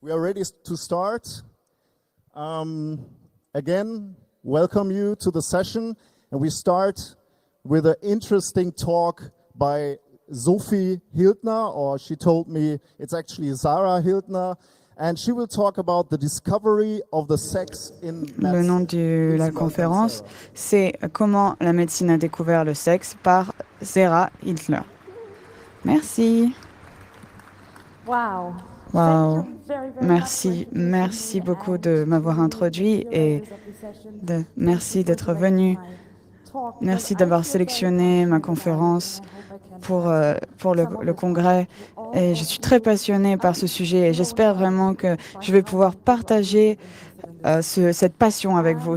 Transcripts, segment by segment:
We are ready to start. Again, welcome you to the session, and we start with an interesting talk by Sophie Hildner, or she told me it's actually Sarah Hildner, and she will talk about the discovery of the sex in medicine. Le nom de la conférence, c'est Comment la médecine a découvert le sexe par Sarah Hildner. Merci. Wow. Wow. Merci beaucoup de m'avoir introduit et merci d'être venu. Merci d'avoir sélectionné ma conférence pour le congrès. Et je suis très passionnée par ce sujet et j'espère vraiment que je vais pouvoir partager cette passion avec vous.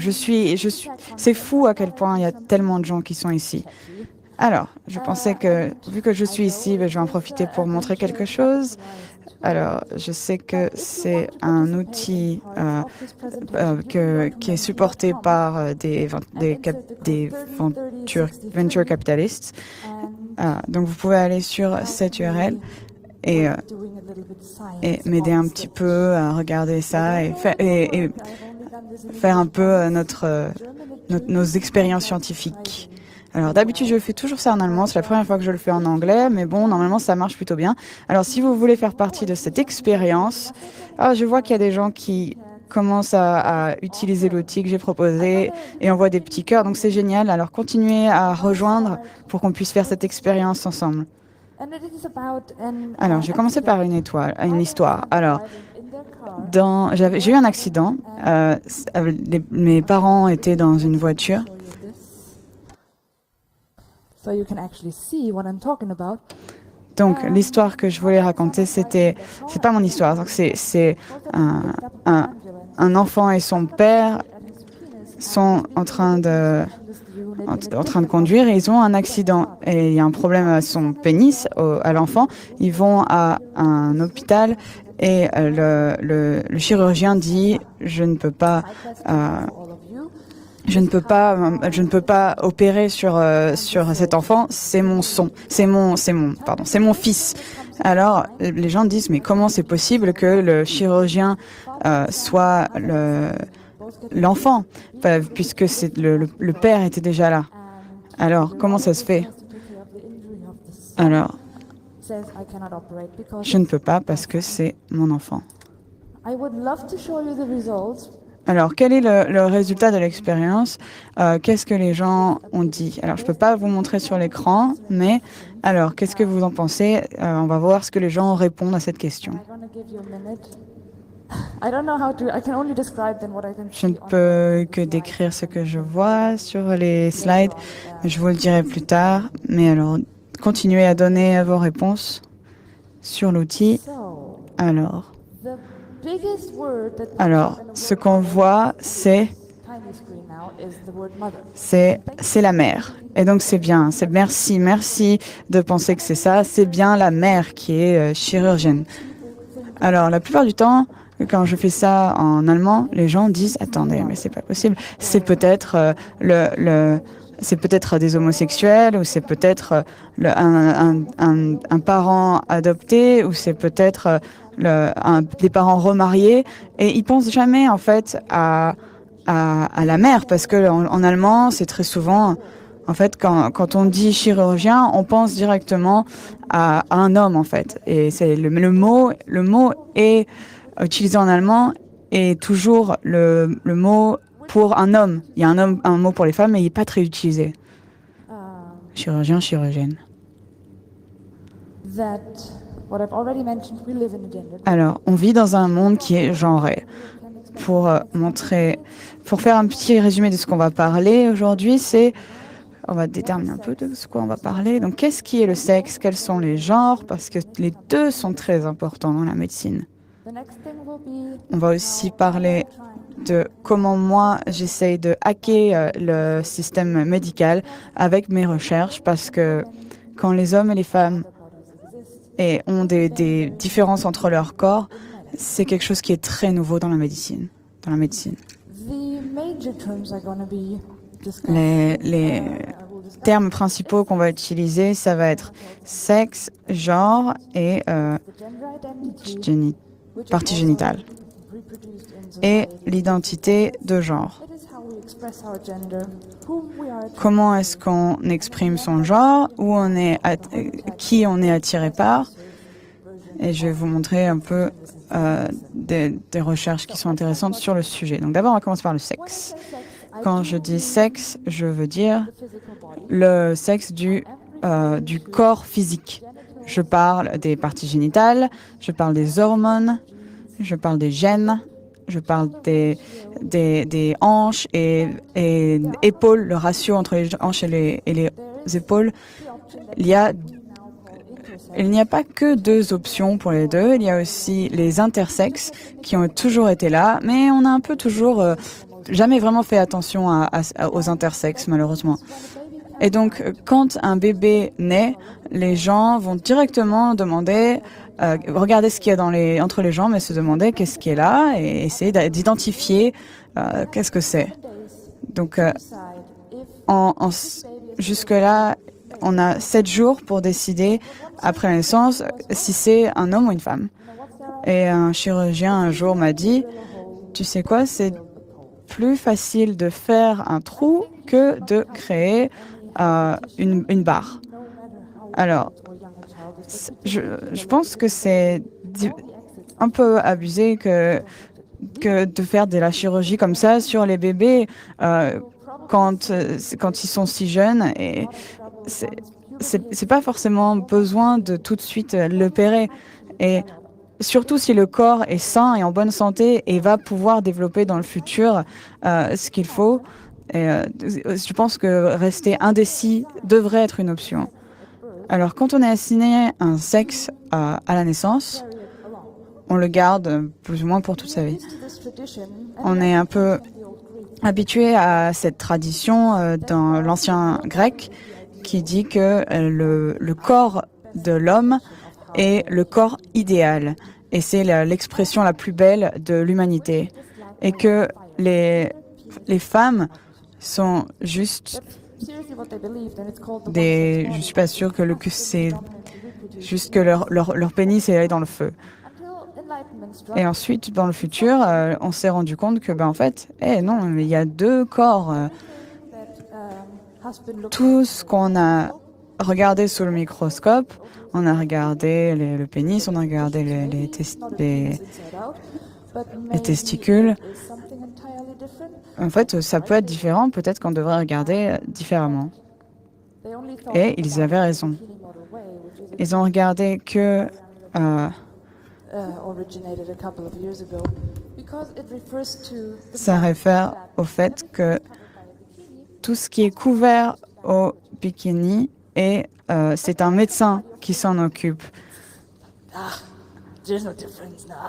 C'est fou à quel point il y a tellement de gens qui sont ici. Alors, je pensais que, vu que je suis ici, je vais en profiter pour montrer quelque chose. Alors, je sais que c'est un outil qui est supporté par des venture capitalistes. Donc, vous pouvez aller sur cette URL et m'aider un petit peu à regarder ça et faire un peu nos expériences scientifiques. Alors d'habitude, je fais toujours ça en allemand. C'est la première fois que je le fais en anglais, mais bon, normalement, ça marche plutôt bien. Alors si vous voulez faire partie de cette expérience, je vois qu'il y a des gens qui commencent à utiliser l'outil que j'ai proposé et envoient des petits cœurs, donc c'est génial. Alors continuez à rejoindre pour qu'on puisse faire cette expérience ensemble. Alors, je vais commencer par une histoire. Alors, j'ai eu un accident. Mes parents étaient dans une voiture. Donc, l'histoire que je voulais raconter, c'est pas mon histoire. Donc, c'est un enfant et son père sont en train de conduire et ils ont un accident et il y a un problème à son pénis, à l'enfant. Ils vont à un hôpital et le chirurgien dit je ne peux pas opérer sur cet enfant, c'est mon fils. Alors les gens disent mais comment c'est possible que le chirurgien soit l'enfant, puisque le père était déjà là. Alors, comment ça se fait? Alors, je ne peux pas parce que c'est mon enfant. Alors, quel est le résultat de l'expérience? Qu'est-ce que les gens ont dit? Alors, je ne peux pas vous montrer sur l'écran, mais alors, qu'est-ce que vous en pensez? On va voir ce que les gens répondent à cette question. Je ne peux que décrire ce que je vois sur les slides. Je vous le dirai plus tard. Mais alors, continuez à donner vos réponses sur l'outil. Alors, ce qu'on voit, c'est la mère. Et donc, c'est bien. Merci de penser que c'est ça. C'est bien la mère qui est chirurgienne. Alors, la plupart du temps, quand je fais ça en allemand, les gens disent « Attendez, mais c'est pas possible. C'est peut-être c'est peut-être des homosexuels, ou c'est peut-être un parent adopté, ou c'est peut-être des parents remariés. » Et ils pensent jamais, en fait, à la mère, parce que en allemand, c'est très souvent... En fait, quand on dit chirurgien, on pense directement à un homme, en fait. Et c'est le mot est utilisé en allemand est toujours le mot pour un homme. Il y a un mot pour les femmes, mais il n'est pas très utilisé. Chirurgien, chirurgienne. Alors, on vit dans un monde qui est genré. Pour faire un petit résumé de ce qu'on va parler aujourd'hui, on va déterminer un peu de ce qu'on va parler. Donc, qu'est-ce qui est le sexe? Quels sont les genres? Parce que les deux sont très importants dans la médecine. On va aussi parler de comment moi, j'essaye de hacker le système médical avec mes recherches, parce que quand les hommes et les femmes ont des différences entre leurs corps, c'est quelque chose qui est très nouveau dans la médecine. Les termes principaux qu'on va utiliser, ça va être sexe, genre et partie génitale et l'identité de genre. Comment est-ce qu'on exprime son genre, qui on est attiré par. Et je vais vous montrer un peu des recherches qui sont intéressantes sur le sujet. Donc d'abord, on va commencer par le sexe. Quand je dis sexe, je veux dire le sexe du corps physique. Je parle des parties génitales, je parle des hormones, je parle des gènes, je parle des hanches et épaules, le ratio entre les hanches et les épaules. Il n'y a pas que deux options pour les deux, il y a aussi les intersexes qui ont toujours été là, mais on a un peu toujours jamais vraiment fait attention aux intersexes, malheureusement. Et donc, quand un bébé naît, les gens vont directement demander, regarder ce qu'il y a entre les jambes et se demander qu'est-ce qui est là et essayer d'identifier qu'est-ce que c'est. Donc, jusque-là, on a 7 jours pour décider, après la naissance, si c'est un homme ou une femme. Et un chirurgien, un jour, m'a dit, tu sais quoi, c'est plus facile de faire un trou que de créer une barre. Alors, je pense que c'est un peu abusé que de faire de la chirurgie comme ça sur les bébés quand ils sont si jeunes. Et c'est pas forcément besoin de tout de suite l'opérer. Et surtout si le corps est sain et en bonne santé et va pouvoir développer dans le futur ce qu'il faut. Et, je pense que rester indécis devrait être une option. Alors, quand on est assigné un sexe à la naissance, on le garde plus ou moins pour toute sa vie. On est un peu habitué à cette tradition dans l'ancien grec qui dit que le corps de l'homme est le corps idéal. Et c'est l'expression la plus belle de l'humanité. Et que les femmes sont juste je suis pas sûre que c'est juste que leur pénis est allé dans le feu. Et ensuite, dans le futur, on s'est rendu compte que, en fait, non, il y a 2 corps. Tout ce qu'on a regardé sous le microscope, on a regardé le pénis, on a regardé les testicules. En fait, ça peut être différent. Peut-être qu'on devrait regarder différemment. Et ils avaient raison. Ils ont regardé que ça réfère au fait que tout ce qui est couvert au bikini, c'est un médecin qui s'en occupe.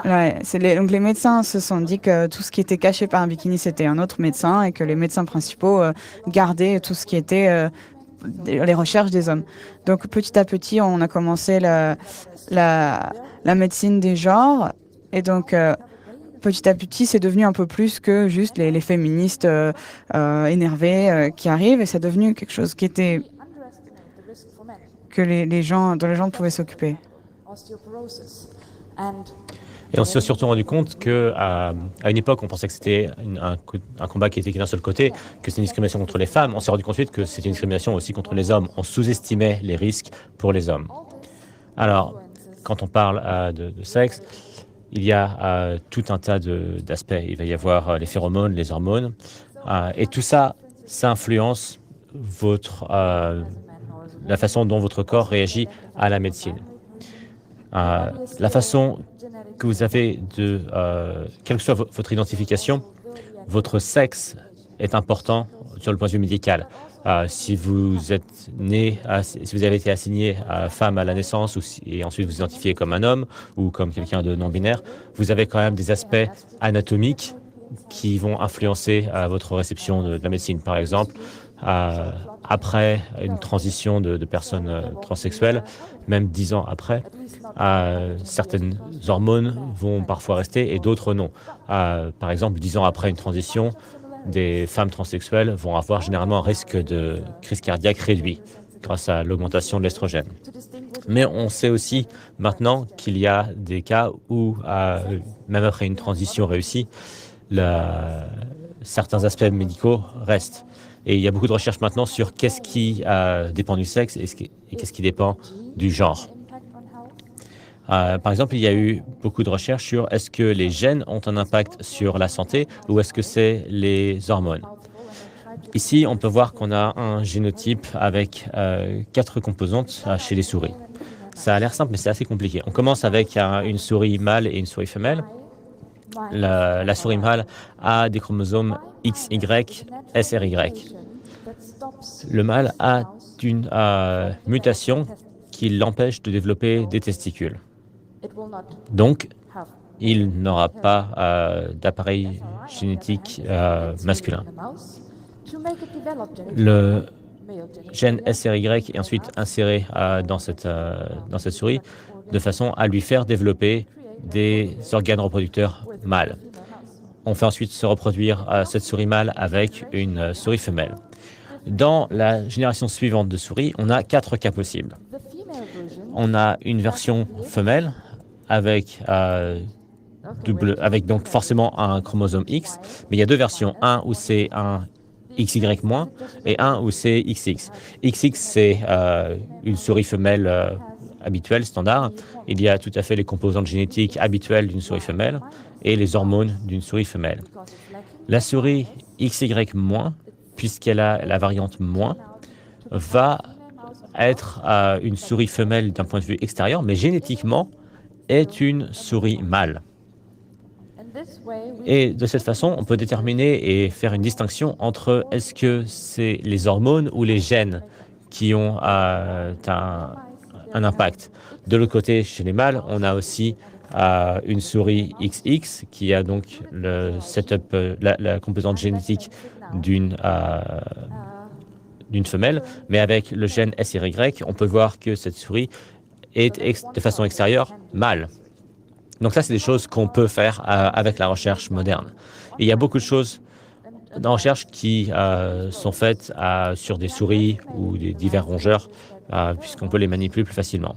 Ouais, donc les médecins se sont dit que tout ce qui était caché par un bikini, c'était un autre médecin et que les médecins principaux gardaient tout ce qui était les recherches des hommes. Donc petit à petit, on a commencé la médecine des genres et donc petit à petit, c'est devenu un peu plus que juste les féministes énervées qui arrivent et c'est devenu quelque chose qui était que dont les gens pouvaient s'occuper. Et on s'est surtout rendu compte qu'à une époque, on pensait que c'était un combat qui était d'un seul côté, que c'était une discrimination contre les femmes. On s'est rendu compte ensuite que c'était une discrimination aussi contre les hommes. On sous-estimait les risques pour les hommes. Alors, quand on parle de sexe, il y a tout un tas d'aspects. Il va y avoir les phéromones, les hormones. Et tout ça, ça influence la façon dont votre corps réagit à la médecine. La façon que vous avez quelle que soit votre identification, votre sexe est important sur le point de vue médical. Si vous êtes si vous avez été assigné femme à la naissance et ensuite vous identifiez comme un homme ou comme quelqu'un de non-binaire, vous avez quand même des aspects anatomiques qui vont influencer votre réception de la médecine. Par exemple, après une transition de personnes transsexuelles, même 10 ans après, certaines hormones vont parfois rester et d'autres non. Par exemple, 10 ans après une transition, des femmes transsexuelles vont avoir généralement un risque de crise cardiaque réduit grâce à l'augmentation de l'estrogène. Mais on sait aussi maintenant qu'il y a des cas où, même après une transition réussie, certains aspects médicaux restent. Et il y a beaucoup de recherches maintenant sur qu'est-ce qui dépend du sexe et qu'est-ce qui dépend du genre. Par exemple, il y a eu beaucoup de recherches sur est-ce que les gènes ont un impact sur la santé ou est-ce que c'est les hormones. Ici, on peut voir qu'on a un génotype avec 4 composantes chez les souris. Ça a l'air simple, mais c'est assez compliqué. On commence avec une souris mâle et une souris femelle. La souris mâle a des chromosomes XY, SRY. Le mâle a une mutation qui l'empêche de développer des testicules. Donc, il n'aura pas d'appareil génétique masculin. Le gène SRY est ensuite inséré dans cette souris de façon à lui faire développer des organes reproducteurs mâles. On fait ensuite se reproduire cette souris mâle avec une souris femelle. Dans la génération suivante de souris, on a 4 cas possibles. On a une version femelle avec donc forcément un chromosome X, mais il y a 2 versions, un où c'est un XY- et un où c'est XX. XX, c'est une souris femelle habituelle, standard. Il y a tout à fait les composantes génétiques habituelles d'une souris femelle et les hormones d'une souris femelle. La souris XY-, puisqu'elle a la variante moins, va être une souris femelle d'un point de vue extérieur, mais génétiquement est une souris mâle. Et de cette façon, on peut déterminer et faire une distinction entre est-ce que c'est les hormones ou les gènes qui ont un impact. De l'autre côté, chez les mâles, on a aussi une souris XX qui a donc le setup, la composante génétique d'une femelle, mais avec le gène SRY, on peut voir que cette souris est de façon extérieure mâle. Donc ça, c'est des choses qu'on peut faire avec la recherche moderne. Et il y a beaucoup de choses dans la recherche qui sont faites sur des souris ou des divers rongeurs, puisqu'on peut les manipuler plus facilement.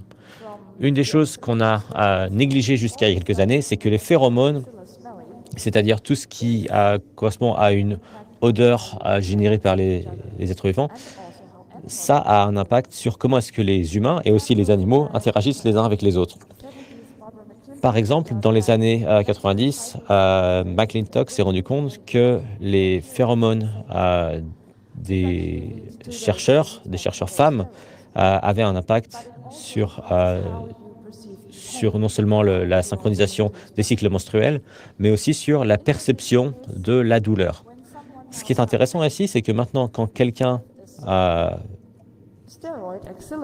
Une des choses qu'on a négligées jusqu'à il y a quelques années, c'est que les phéromones, c'est-à-dire tout ce qui correspond à une odeur générée par les êtres vivants, ça a un impact sur comment est-ce que les humains et aussi les animaux interagissent les uns avec les autres. Par exemple, dans les années 90, McClintock s'est rendu compte que les phéromones des chercheurs femmes, avaient un impact sur non seulement la synchronisation des cycles menstruels, mais aussi sur la perception de la douleur. Ce qui est intéressant ici, c'est que maintenant, quand quelqu'un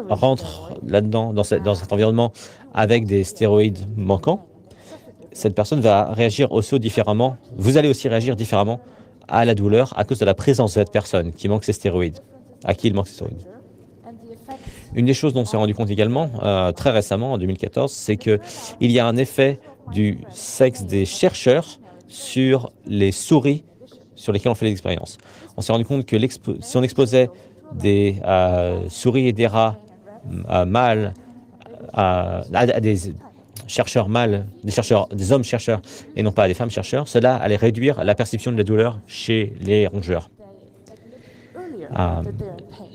rentre là-dedans, dans cet environnement avec des stéroïdes manquants, cette personne va réagir aussi différemment. Vous allez aussi réagir différemment à la douleur à cause de la présence de cette personne qui manque ses stéroïdes, à qui il manque ses stéroïdes. Une des choses dont on s'est rendu compte également, très récemment, en 2014, c'est qu'il y a un effet du sexe des chercheurs sur les souris sur lesquelles on fait des expériences. On s'est rendu compte que si on exposait des souris et des rats mâles à des chercheurs mâles, des hommes chercheurs et non pas à des femmes chercheurs, cela allait réduire la perception de la douleur chez les rongeurs.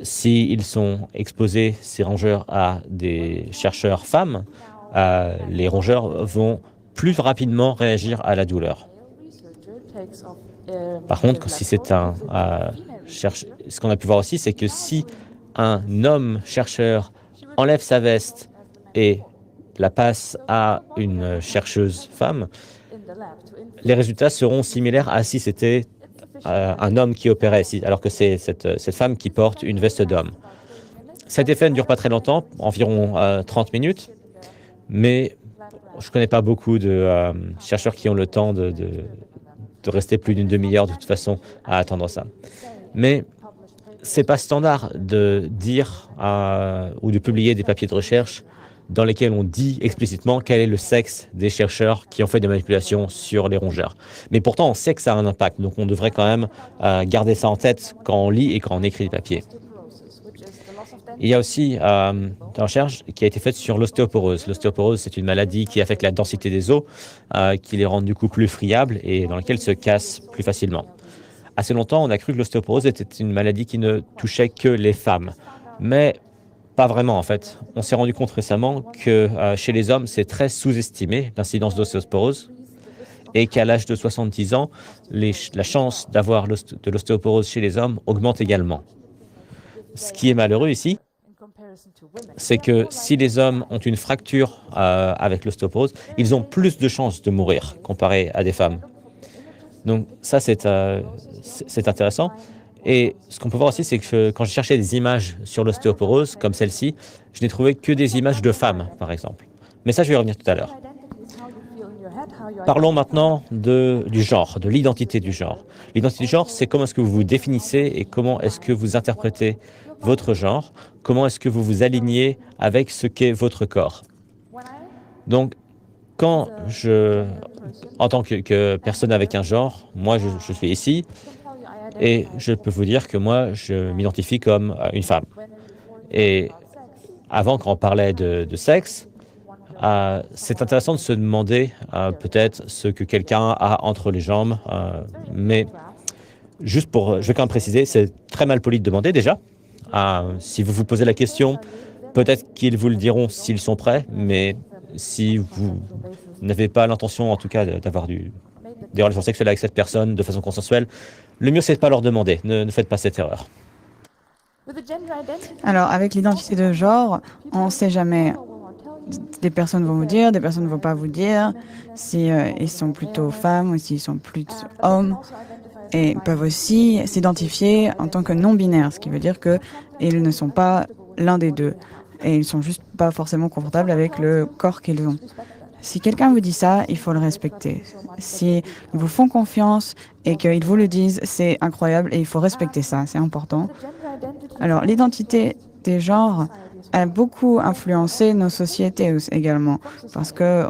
S'ils sont exposés, ces rongeurs, à des chercheurs femmes, les rongeurs vont plus rapidement réagir à la douleur. Par contre, si c'est ce qu'on a pu voir aussi, c'est que si un homme chercheur enlève sa veste et la passe à une chercheuse femme, les résultats seront similaires à si c'était un homme qui opérait, alors que c'est cette femme qui porte une veste d'homme. Cet effet ne dure pas très longtemps, environ 30 minutes, mais je ne connais pas beaucoup de chercheurs qui ont le temps de rester plus d'une demi-heure de toute façon à attendre ça. Mais ce n'est pas standard de dire ou de publier des papiers de recherche dans lesquels on dit explicitement quel est le sexe des chercheurs qui ont fait des manipulations sur les rongeurs. Mais pourtant, on sait que ça a un impact, donc on devrait quand même garder ça en tête quand on lit et quand on écrit des papiers. Il y a aussi une recherche qui a été faite sur l'ostéoporose. L'ostéoporose, c'est une maladie qui affecte la densité des os, qui les rend du coup plus friables et dans laquelle se cassent plus facilement. Assez longtemps, on a cru que l'ostéoporose était une maladie qui ne touchait que les femmes. Mais pas vraiment, en fait. On s'est rendu compte récemment que chez les hommes, c'est très sous-estimé, l'incidence d'ostéoporose, et qu'à l'âge de 70 ans, la chance d'avoir de l'ostéoporose chez les hommes augmente également. Ce qui est malheureux ici, c'est que si les hommes ont une fracture avec l'ostéoporose, ils ont plus de chances de mourir comparé à des femmes. Donc ça, c'est intéressant. Et ce qu'on peut voir aussi, c'est que quand je cherchais des images sur l'ostéoporose, comme celle-ci, je n'ai trouvé que des images de femmes, par exemple. Mais ça, je vais y revenir tout à l'heure. Parlons maintenant du genre, de l'identité du genre. L'identité du genre, c'est comment est-ce que vous vous définissez et comment est-ce que vous interprétez votre genre, comment est-ce que vous vous alignez avec ce qu'est votre corps. Donc, en tant que personne avec un genre, moi, je suis ici et je peux vous dire que moi, je m'identifie comme une femme. Et avant, quand on parlait de sexe, c'est intéressant de se demander peut-être ce que quelqu'un a entre les jambes, mais je vais quand même préciser, c'est très mal poli de demander déjà. Si vous vous posez la question, peut-être qu'ils vous le diront s'ils sont prêts, mais si vous n'avez pas l'intention, en tout cas, d'avoir des relations sexuelles avec cette personne de façon consensuelle, le mieux, c'est de ne pas leur demander. Ne faites pas cette erreur. Alors, avec l'identité de genre, on ne sait jamais. Des personnes vont vous dire, des personnes ne vont pas vous dire si ils sont plutôt femmes ou s'ils sont plutôt hommes. Et ils peuvent aussi s'identifier en tant que non-binaires, ce qui veut dire qu'ils ne sont pas l'un des deux. Et ils ne sont juste pas forcément confortables avec le corps qu'ils ont. Si quelqu'un vous dit ça, il faut le respecter. S'ils vous font confiance et qu'ils vous le disent, c'est incroyable et il faut respecter ça, c'est important. Alors, l'identité des genres a beaucoup influencé nos sociétés également, parce que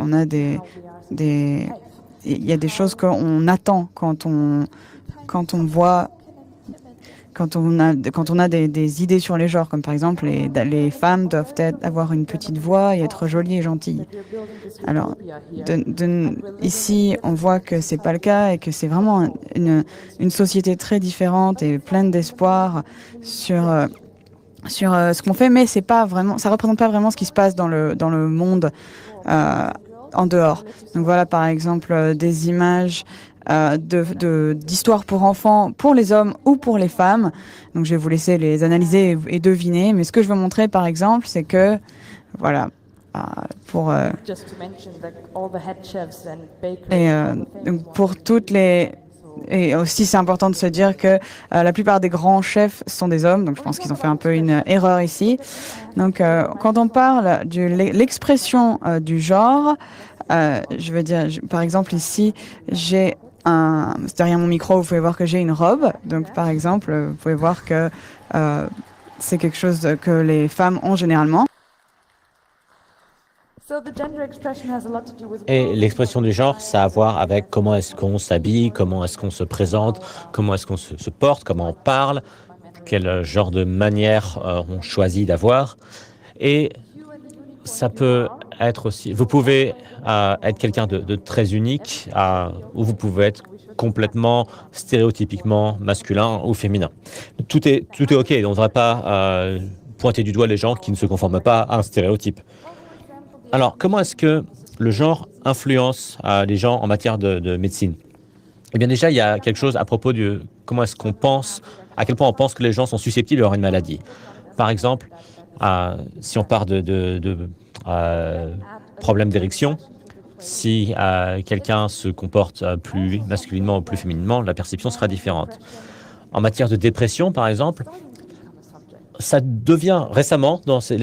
il y a des choses qu'on attend quand on a des idées sur les genres, comme par exemple les femmes doivent avoir une petite voix et être jolies et gentilles. Alors, ici, on voit que c'est pas le cas et que c'est vraiment une société très différente et pleine d'espoir sur ce qu'on fait, mais c'est pas vraiment, ça représente pas vraiment ce qui se passe dans le monde en dehors. Donc voilà, par exemple, des images d'histoires pour enfants, pour les hommes ou pour les femmes. Donc je vais vous laisser les analyser et deviner. Mais ce que je veux montrer, par exemple, c'est que, voilà, pour toutes les... Et aussi, c'est important de se dire que la plupart des grands chefs sont des hommes, donc je pense qu'ils ont fait un peu une erreur ici. Donc, quand on parle de l'expression du genre, je veux dire, par exemple, ici, j'ai derrière mon micro, vous pouvez voir que j'ai une robe. Donc, par exemple, vous pouvez voir que c'est quelque chose que les femmes ont généralement. Et l'expression du genre, ça a à voir avec comment est-ce qu'on s'habille, comment est-ce qu'on se présente, comment est-ce qu'on se porte, comment on parle, quel genre de manière on choisit d'avoir. Et ça peut être aussi... Vous pouvez être quelqu'un de très unique ou vous pouvez être complètement stéréotypiquement masculin ou féminin. Tout est OK. On ne devrait pas pointer du doigt les gens qui ne se conforment pas à un stéréotype. Alors, comment est-ce que le genre influence les gens en matière de médecine? Eh bien déjà, il y a quelque chose à propos de comment est-ce qu'on pense, à quel point on pense que les gens sont susceptibles d'avoir une maladie. Par exemple, si on part de problèmes d'érection, si quelqu'un se comporte plus masculinement ou plus fémininement, la perception sera différente. En matière de dépression, par exemple, ça devient récemment, dans ces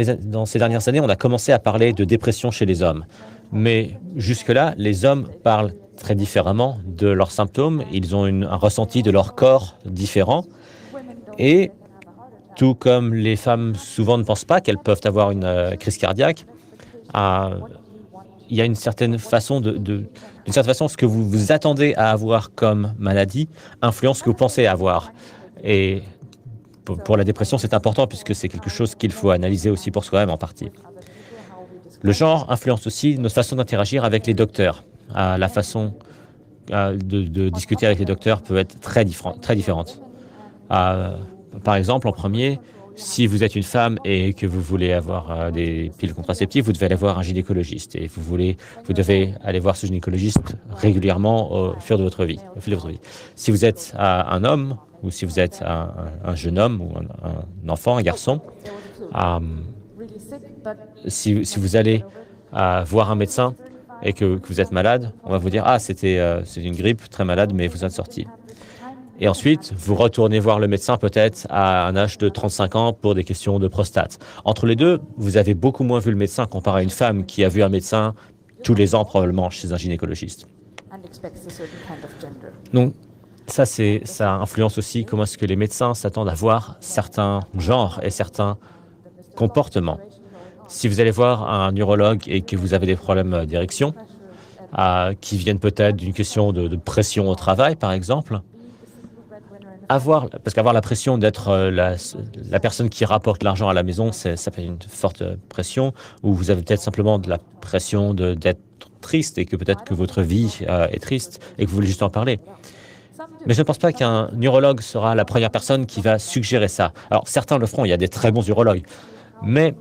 dernières années, on a commencé à parler de dépression chez les hommes. Mais jusque-là, les hommes parlent très différemment de leurs symptômes. Ils ont un ressenti de leur corps différent. Et tout comme les femmes souvent ne pensent pas qu'elles peuvent avoir une crise cardiaque, il y a une certaine façon d'une certaine façon, ce que vous vous attendez à avoir comme maladie influence ce que vous pensez avoir. Et pour la dépression, c'est important puisque c'est quelque chose qu'il faut analyser aussi pour soi-même en partie. Le genre influence aussi notre façon d'interagir avec les docteurs. La façon de discuter avec les docteurs peut être très différente. Par exemple, en premier, si vous êtes une femme et que vous voulez avoir des piles contraceptives, vous devez aller voir un gynécologiste et vous devez aller voir ce gynécologiste régulièrement au fil de votre vie. Si vous êtes un homme ou si vous êtes un jeune homme ou un enfant, un garçon, si vous allez voir un médecin et que vous êtes malade, on va vous dire « Ah, c'est une grippe, très malade, mais vous êtes sorti ». Et ensuite, vous retournez voir le médecin peut-être à un âge de 35 ans pour des questions de prostate. Entre les deux, vous avez beaucoup moins vu le médecin comparé à une femme qui a vu un médecin tous les ans probablement chez un gynécologiste. Donc, ça influence aussi comment est-ce que les médecins s'attendent à voir certains genres et certains comportements. Si vous allez voir un neurologue et que vous avez des problèmes d'érection, qui viennent peut-être d'une question de pression au travail, par exemple, parce qu'avoir la pression d'être la personne qui rapporte l'argent à la maison, ça fait une forte pression, ou vous avez peut-être simplement de la pression d'être triste et que peut-être que votre vie est triste et que vous voulez juste en parler. Mais je ne pense pas qu'un neurologue sera la première personne qui va suggérer ça. Alors, certains le feront, il y a des très bons urologues, mais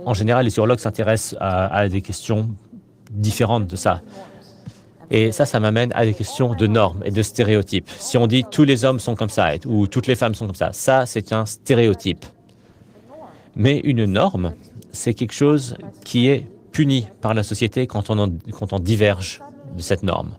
en général, les urologues s'intéressent à des questions différentes de ça. Et ça m'amène à des questions de normes et de stéréotypes. Si on dit tous les hommes sont comme ça ou toutes les femmes sont comme ça c'est un stéréotype. Mais une norme, c'est quelque chose qui est puni par la société quand on diverge de cette norme.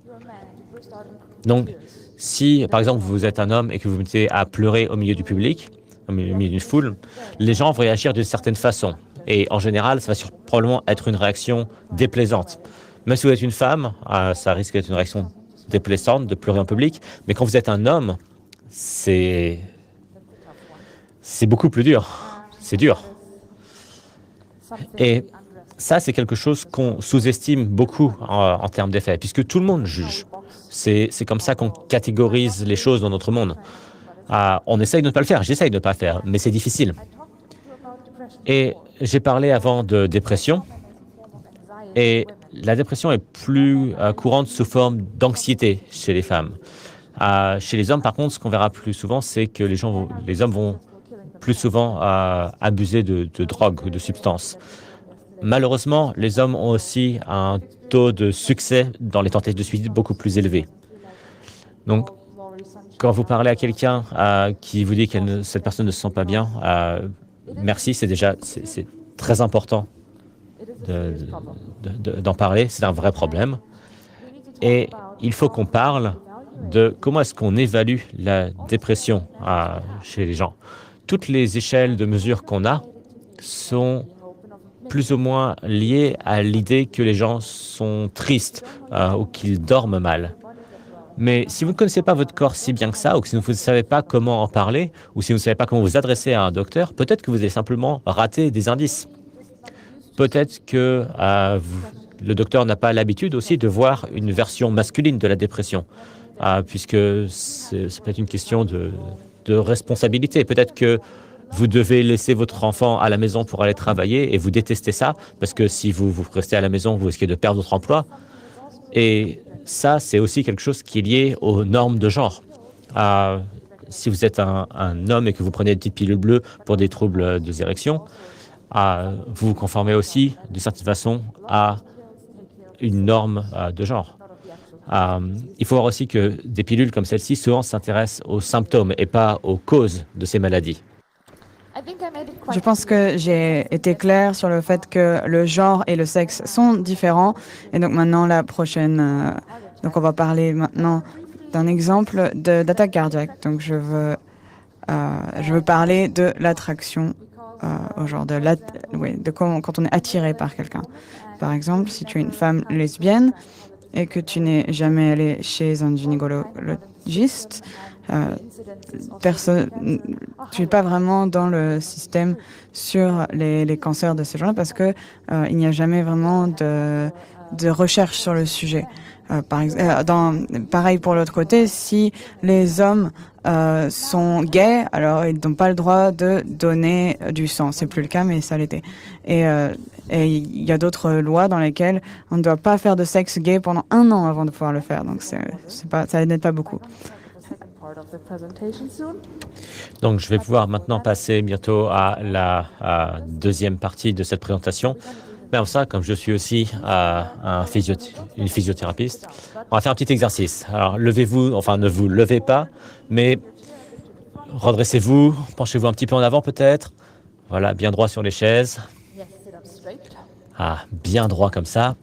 Donc, si par exemple vous êtes un homme et que vous vous mettez à pleurer au milieu du public, au milieu d'une foule, les gens vont réagir d'une certaine façon. Et en général, ça va probablement être une réaction déplaisante. Même si vous êtes une femme, ça risque d'être une réaction déplaisante de pleurer en public. Mais quand vous êtes un homme, c'est beaucoup plus dur. C'est dur. Et ça, c'est quelque chose qu'on sous-estime beaucoup en termes d'effets, puisque tout le monde juge. C'est comme ça qu'on catégorise les choses dans notre monde. On essaye de ne pas le faire, j'essaye de ne pas le faire, mais c'est difficile. Et j'ai parlé avant de dépression. Et la dépression est plus courante sous forme d'anxiété chez les femmes. Chez les hommes, par contre, ce qu'on verra plus souvent, c'est que les hommes vont plus souvent abuser de drogue ou de substances. Malheureusement, les hommes ont aussi un taux de succès dans les tentatives de suicide beaucoup plus élevé. Donc, quand vous parlez à quelqu'un qui vous dit que cette personne ne se sent pas bien, merci, c'est très important d'en parler, c'est un vrai problème. Et il faut qu'on parle de comment est-ce qu'on évalue la dépression chez les gens. Toutes les échelles de mesure qu'on a sont plus ou moins liées à l'idée que les gens sont tristes ou qu'ils dorment mal. Mais si vous ne connaissez pas votre corps si bien que ça, ou que si vous ne savez pas comment en parler, ou si vous ne savez pas comment vous adresser à un docteur, peut-être que vous avez simplement raté des indices. Peut-être que le docteur n'a pas l'habitude aussi de voir une version masculine de la dépression, puisque ça peut être une question de responsabilité. Peut-être que vous devez laisser votre enfant à la maison pour aller travailler et vous détestez ça, parce que si vous restez à la maison, vous risquez de perdre votre emploi. Et ça, c'est aussi quelque chose qui est lié aux normes de genre. Si vous êtes un homme et que vous prenez des petites pilules bleues pour des troubles des érections, vous vous conformez aussi, de certaine façon, à une norme de genre. Il faut voir aussi que des pilules comme celle-ci souvent s'intéressent aux symptômes et pas aux causes de ces maladies. Je pense que j'ai été claire sur le fait que le genre et le sexe sont différents. Et donc maintenant, donc on va parler maintenant d'un exemple d'attaque cardiaque. Donc je veux parler de l'attraction au genre quand on est attiré par quelqu'un. Par exemple, si tu es une femme lesbienne et que tu n'es jamais allé chez un gynécologiste, tu n'es pas vraiment dans le système sur les cancers de ces gens-là parce que il n'y a jamais vraiment de recherche sur le sujet. Pareil pour l'autre côté, si les hommes sont gays, alors ils n'ont pas le droit de donner du sang. C'est plus le cas, mais ça l'était. Et il y a d'autres lois dans lesquelles on ne doit pas faire de sexe gay pendant 1 an avant de pouvoir le faire. Donc ça n'aide pas beaucoup. Donc, je vais pouvoir maintenant passer bientôt à la deuxième partie de cette présentation. Mais avant ça, comme je suis aussi une physiothérapeute, on va faire un petit exercice. Alors, levez-vous, enfin, ne vous levez pas, mais redressez-vous, penchez-vous un petit peu en avant peut-être. Voilà, bien droit sur les chaises. Bien droit comme ça.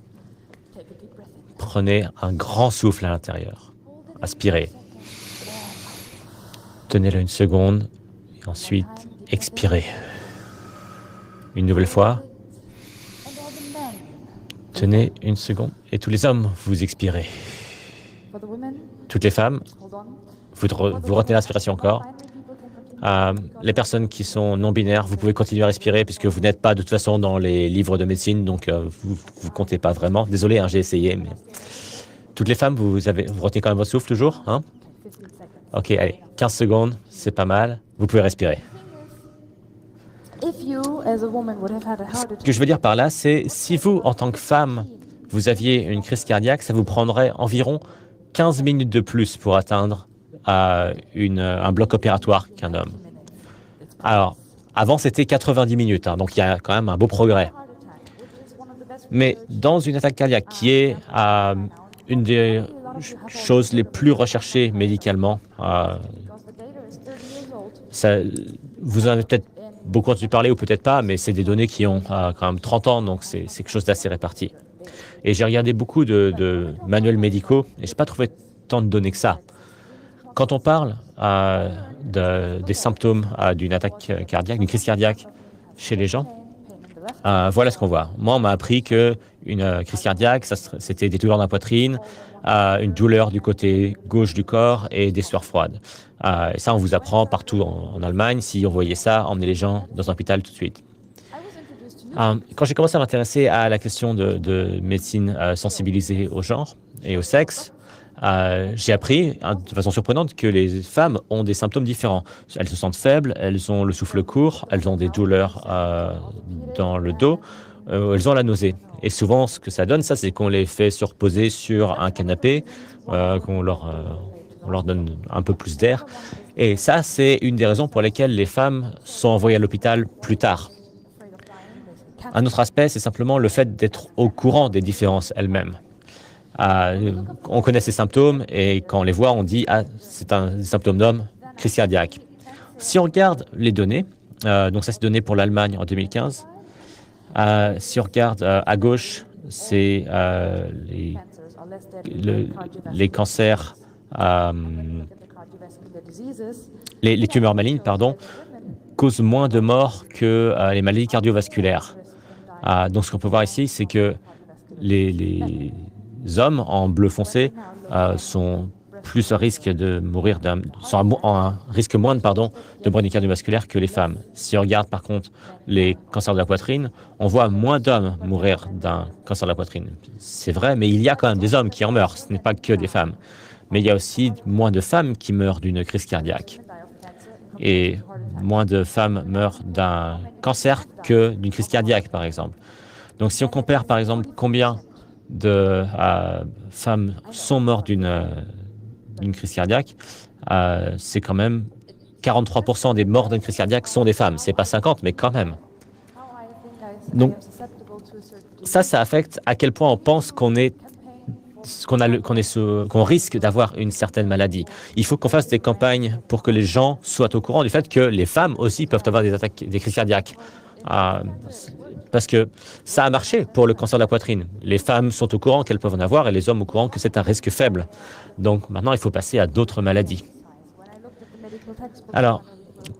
Prenez un grand souffle à l'intérieur. Aspirez. Tenez-le 1 seconde et ensuite expirez. Une nouvelle fois. Tenez 1 seconde et tous les hommes, vous expirez. Toutes les femmes, vous retenez l'inspiration encore. Les personnes qui sont non-binaires, vous pouvez continuer à respirer puisque vous n'êtes pas de toute façon dans les livres de médecine, donc vous ne comptez pas vraiment. Désolé, j'ai essayé. Mais... Toutes les femmes, vous retenez quand même votre souffle toujours, hein? Ok, allez, 15 secondes, c'est pas mal. Vous pouvez respirer. Ce que je veux dire par là, c'est si vous, en tant que femme, vous aviez une crise cardiaque, ça vous prendrait environ 15 minutes de plus pour atteindre un bloc opératoire qu'un homme. Alors, avant, c'était 90 minutes, hein, donc il y a quand même un beau progrès. Mais dans une attaque cardiaque, qui est une des choses les plus recherchées médicalement, vous en avez peut-être beaucoup entendu parler ou peut-être pas, mais c'est des données qui ont quand même 30 ans, donc c'est quelque chose d'assez réparti. Et j'ai regardé beaucoup de manuels médicaux et je n'ai pas trouvé tant de données que ça. Quand on parle des symptômes d'une attaque cardiaque, d'une crise cardiaque chez les gens, voilà ce qu'on voit. Moi, on m'a appris qu'une crise cardiaque, c'était des douleurs dans la poitrine, une douleur du côté gauche du corps et des sueurs froides. Et ça, on vous apprend partout en Allemagne. Si on voyait ça, emmenez les gens dans un hôpital tout de suite. Quand j'ai commencé à m'intéresser à la question de médecine sensibilisée au genre et au sexe, j'ai appris de façon surprenante que les femmes ont des symptômes différents. Elles se sentent faibles, elles ont le souffle court, elles ont des douleurs dans le dos, elles ont la nausée. Et souvent, ce que ça donne, c'est qu'on les fait se reposer sur un canapé, qu'on leur donne un peu plus d'air. Et ça, c'est une des raisons pour lesquelles les femmes sont envoyées à l'hôpital plus tard. Un autre aspect, c'est simplement le fait d'être au courant des différences elles-mêmes. On connaît ces symptômes et quand on les voit, on dit « Ah, c'est un symptôme d'homme, crise cardiaque ». Si on regarde les données, donc ça c'est donné pour l'Allemagne en 2015, si on regarde à gauche, c'est les cancers, les tumeurs malignes, causent moins de morts que les maladies cardiovasculaires. Donc ce qu'on peut voir ici, c'est que les hommes en bleu foncé sont plus à risque de mourir sont un risque moindre de mourir cardiovasculaire que les femmes. Si on regarde par contre les cancers de la poitrine, on voit moins d'hommes mourir d'un cancer de la poitrine. C'est vrai, mais il y a quand même des hommes qui en meurent, ce n'est pas que des femmes. Mais il y a aussi moins de femmes qui meurent d'une crise cardiaque. Et moins de femmes meurent d'un cancer que d'une crise cardiaque, par exemple. Donc si on compare, par exemple, combien de femmes sont mortes d'une crise cardiaque, c'est quand même 43% des morts d'une crise cardiaque sont des femmes. C'est pas 50, mais quand même. Donc ça affecte à quel point on pense qu'on risque d'avoir une certaine maladie. Il faut qu'on fasse des campagnes pour que les gens soient au courant du fait que les femmes aussi peuvent avoir des crises cardiaques. Parce que ça a marché pour le cancer de la poitrine. Les femmes sont au courant qu'elles peuvent en avoir et les hommes au courant que c'est un risque faible. Donc maintenant, il faut passer à d'autres maladies. Alors,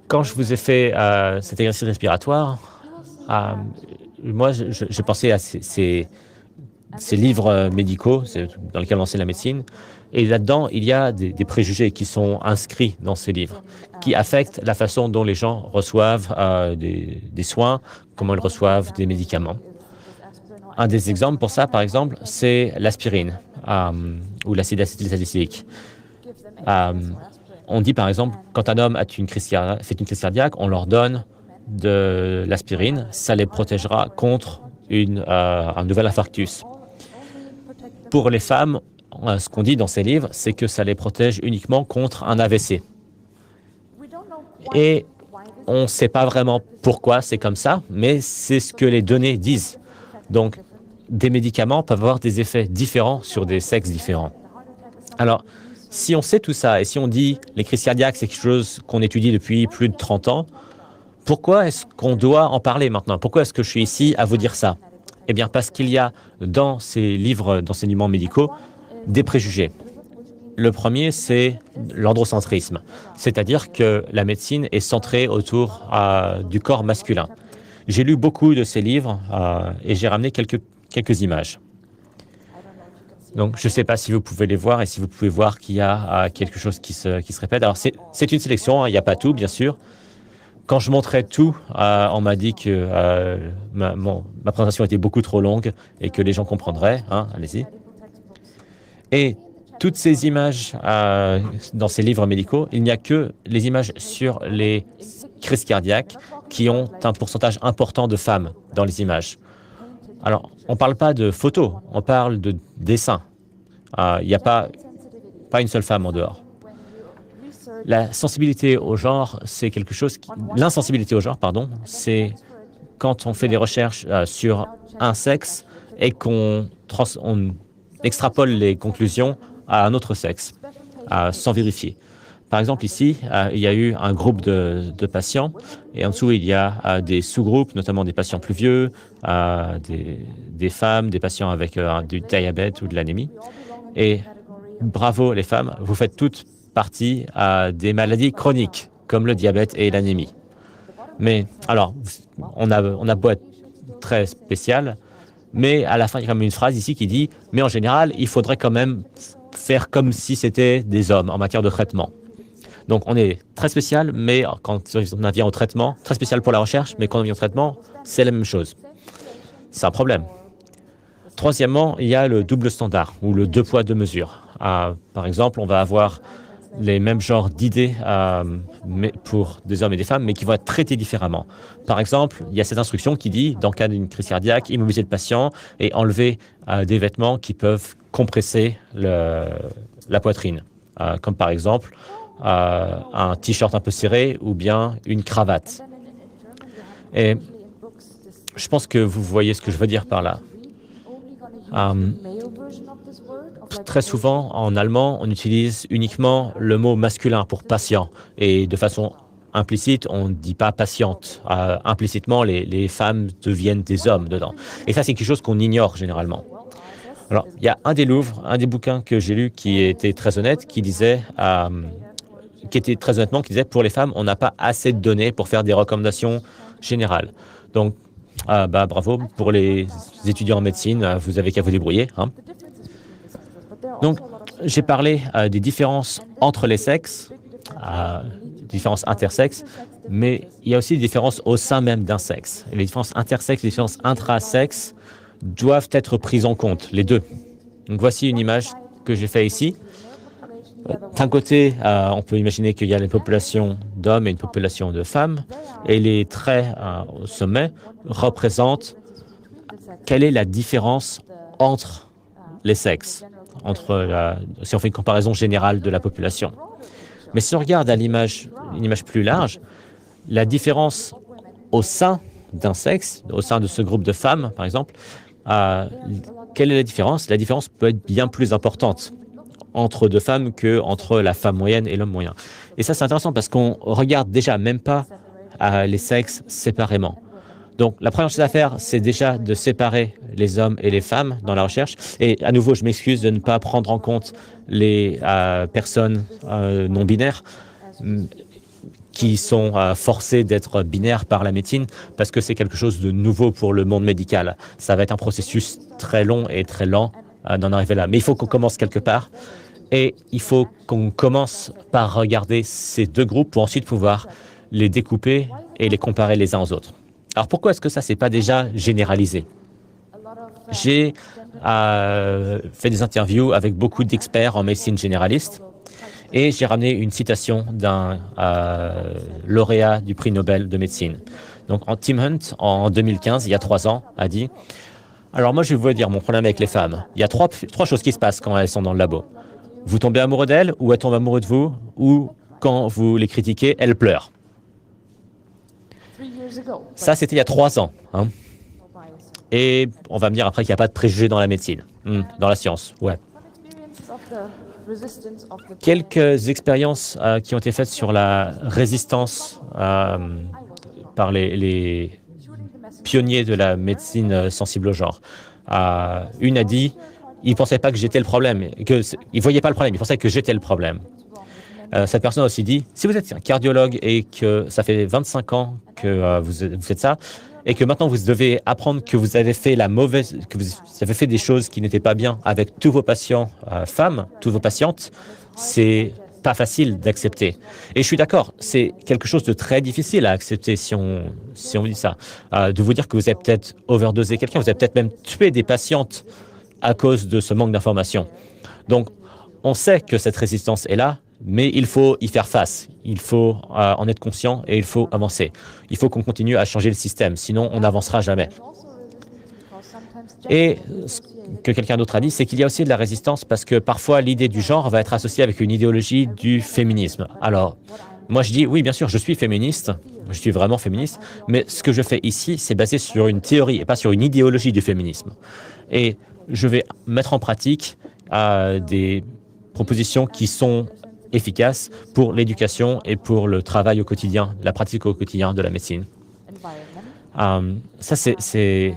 quand je vous ai fait cet exercice respiratoire, moi, j'ai pensé à ces ces livres médicaux dans lesquels on enseigne la médecine. Et là-dedans, il y a des préjugés qui sont inscrits dans ces livres, qui affectent la façon dont les gens reçoivent des soins, comment ils reçoivent des médicaments. Un des exemples pour ça, par exemple, c'est l'aspirine ou l'acide acétylsalicylique. On dit, par exemple, quand un homme fait une crise cardiaque, on leur donne de l'aspirine, ça les protégera contre un nouvel infarctus. Pour les femmes, ce qu'on dit dans ces livres, c'est que ça les protège uniquement contre un AVC. Et on ne sait pas vraiment pourquoi c'est comme ça, mais c'est ce que les données disent. Donc, des médicaments peuvent avoir des effets différents sur des sexes différents. Alors, si on sait tout ça et si on dit les crises cardiaques, c'est quelque chose qu'on étudie depuis plus de 30 ans, pourquoi est-ce qu'on doit en parler maintenant? Pourquoi est-ce que je suis ici à vous dire ça? Eh bien, parce qu'il y a dans ces livres d'enseignement médicaux des préjugés. Le premier, c'est l'androcentrisme, c'est-à-dire que la médecine est centrée autour du corps masculin. J'ai lu beaucoup de ces livres et j'ai ramené quelques images. Donc, je ne sais pas si vous pouvez les voir et si vous pouvez voir qu'il y a quelque chose qui se répète. Alors, c'est une sélection, hein, il n'y a pas tout, bien sûr. Quand je montrais tout, on m'a dit que ma présentation était beaucoup trop longue et que les gens comprendraient. Hein, allez-y. Et toutes ces images dans ces livres médicaux, il n'y a que les images sur les crises cardiaques qui ont un pourcentage important de femmes dans les images. Alors, on ne parle pas de photos, on parle de dessins. Il n'y a pas une seule femme en dehors. La sensibilité au genre, c'est quelque chose l'insensibilité au genre, pardon, c'est quand on fait des recherches sur un sexe et qu'on extrapole les conclusions à un autre sexe, sans vérifier. Par exemple, ici, il y a eu un groupe de patients et en dessous, il y a des sous-groupes, notamment des patients plus vieux, des femmes, des patients avec du diabète ou de l'anémie. Et bravo les femmes, vous faites toutes partie des maladies chroniques, comme le diabète et l'anémie. Mais alors, on a beau être très spécial, mais à la fin, il y a quand même une phrase ici qui dit « Mais en général, il faudrait quand même faire comme si c'était des hommes en matière de traitement. » Donc, on est très spécial, mais quand on vient au traitement, très spécial pour la recherche, mais quand on vient au traitement, c'est la même chose. C'est un problème. Troisièmement, il y a le double standard, ou le deux poids, deux mesures. Par exemple, on va avoir les mêmes genres d'idées pour des hommes et des femmes, mais qui vont être traités différemment. Par exemple, il y a cette instruction qui dit, dans le cas d'une crise cardiaque, immobiliser le patient et enlever des vêtements qui peuvent compresser la poitrine, comme par exemple un t-shirt un peu serré ou bien une cravate. Et je pense que vous voyez ce que je veux dire par là. Très souvent, en allemand, on utilise uniquement le mot masculin pour patient. Et de façon implicite, on ne dit pas patiente. Implicitement, les femmes deviennent des hommes dedans. Et ça, c'est quelque chose qu'on ignore généralement. Alors, il y a un des bouquins que j'ai lu qui était très honnête, qui disait, pour les femmes, on n'a pas assez de données pour faire des recommandations générales. Donc, bravo pour les étudiants en médecine, vous avez qu'à vous débrouiller. Hein. Donc, j'ai parlé des différences entre les sexes, différences intersexes, mais il y a aussi des différences au sein même d'un sexe. Les différences intersexes, les différences intrasexes doivent être prises en compte, les deux. Donc, voici une image que j'ai faite ici. D'un côté, on peut imaginer qu'il y a une population d'hommes et une population de femmes, et les traits au sommet représentent quelle est la différence entre les sexes, si on fait une comparaison générale de la population. Mais si on regarde à une image plus large, la différence au sein d'un sexe, au sein de ce groupe de femmes, par exemple, quelle est la différence? La différence peut être bien plus importante entre deux femmes qu'entre la femme moyenne et l'homme moyen. Et ça, c'est intéressant parce qu'on regarde déjà même pas les sexes séparément. Donc, la première chose à faire, c'est déjà de séparer les hommes et les femmes dans la recherche. Et à nouveau, je m'excuse de ne pas prendre en compte les personnes non binaires qui sont forcés d'être binaires par la médecine parce que c'est quelque chose de nouveau pour le monde médical. Ça va être un processus très long et très lent d'en arriver là. Mais il faut qu'on commence quelque part et il faut qu'on commence par regarder ces deux groupes pour ensuite pouvoir les découper et les comparer les uns aux autres. Alors pourquoi est-ce que ça, c'est pas déjà généralisé? J'ai fait des interviews avec beaucoup d'experts en médecine généraliste et j'ai ramené une citation d'un lauréat du prix Nobel de médecine. Donc, Tim Hunt, en 2015, il y a 3 ans, a dit « Alors moi, je vais vous dire mon problème avec les femmes. Il y a trois choses qui se passent quand elles sont dans le labo. Vous tombez amoureux d'elles, ou elles tombent amoureuses de vous, ou quand vous les critiquez, elles pleurent. » Ça, c'était il y a 3 ans. Hein. Et on va me dire après qu'il n'y a pas de préjugés dans la médecine, dans la science, ouais. Quelques expériences qui ont été faites sur la résistance par les pionniers de la médecine sensible au genre. Une a dit, il ne pensait pas que j'étais le problème, il ne voyait pas le problème, il pensait que j'étais le problème. Cette personne a aussi dit, si vous êtes un cardiologue et que ça fait 25 ans que vous faites ça, et que maintenant vous devez apprendre que vous avez fait que vous avez fait des choses qui n'étaient pas bien avec tous vos patients femmes, toutes vos patientes, c'est pas facile d'accepter. Et je suis d'accord, c'est quelque chose de très difficile à accepter si on vous dit ça. De vous dire que vous avez peut-être overdosé quelqu'un, vous avez peut-être même tué des patientes à cause de ce manque d'information. Donc, on sait que cette résistance est là, mais il faut y faire face. Il faut en être conscient et il faut avancer. Il faut qu'on continue à changer le système, sinon on n'avancera jamais. Et ce que quelqu'un d'autre a dit, c'est qu'il y a aussi de la résistance parce que parfois l'idée du genre va être associée avec une idéologie du féminisme. Alors, moi je dis, oui, bien sûr, je suis féministe, je suis vraiment féministe, mais ce que je fais ici, c'est basé sur une théorie et pas sur une idéologie du féminisme. Et je vais mettre en pratique des propositions qui sont efficaces pour l'éducation et pour le travail au quotidien, la pratique au quotidien de la médecine. Ça, c'est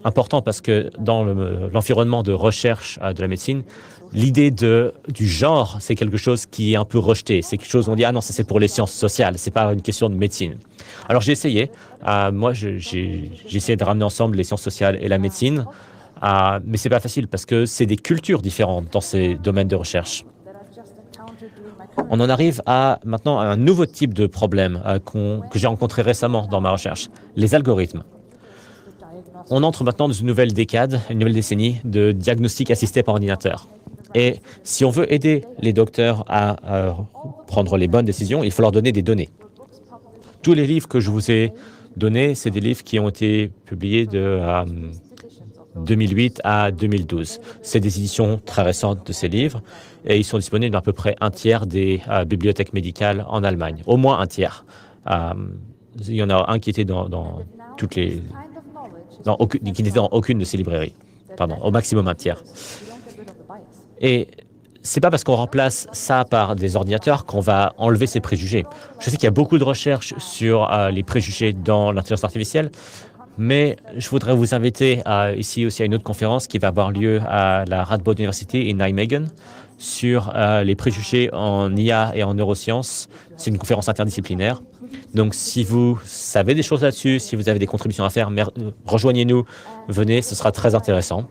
important parce que dans l'environnement de recherche de la médecine, l'idée du genre, c'est quelque chose qui est un peu rejeté. C'est quelque chose où on dit « Ah non, ça c'est pour les sciences sociales, c'est pas une question de médecine. » Alors j'ai essayé. Moi, j'ai essayé de ramener ensemble les sciences sociales et la médecine, mais c'est pas facile parce que c'est des cultures différentes dans ces domaines de recherche. On en arrive maintenant à un nouveau type de problème que j'ai rencontré récemment dans ma recherche, les algorithmes. On entre maintenant dans une nouvelle décade, une nouvelle décennie de diagnostic assisté par ordinateur. Et si on veut aider les docteurs à prendre les bonnes décisions, il faut leur donner des données. Tous les livres que je vous ai donnés, c'est des livres qui ont été publiés de 2008 à 2012. C'est des éditions très récentes de ces livres et ils sont disponibles dans à peu près un tiers des bibliothèques médicales en Allemagne, au moins un tiers. Il y en a un qui était qui n'était dans aucune de ces librairies. Pardon, au maximum un tiers. Et c'est pas parce qu'on remplace ça par des ordinateurs qu'on va enlever ces préjugés. Je sais qu'il y a beaucoup de recherches sur les préjugés dans l'intelligence artificielle, mais je voudrais vous inviter ici aussi à une autre conférence qui va avoir lieu à la Radboud University in Nijmegen sur les préjugés en IA et en neurosciences. C'est une conférence interdisciplinaire. Donc, si vous savez des choses là-dessus, si vous avez des contributions à faire, rejoignez-nous, venez, ce sera très intéressant.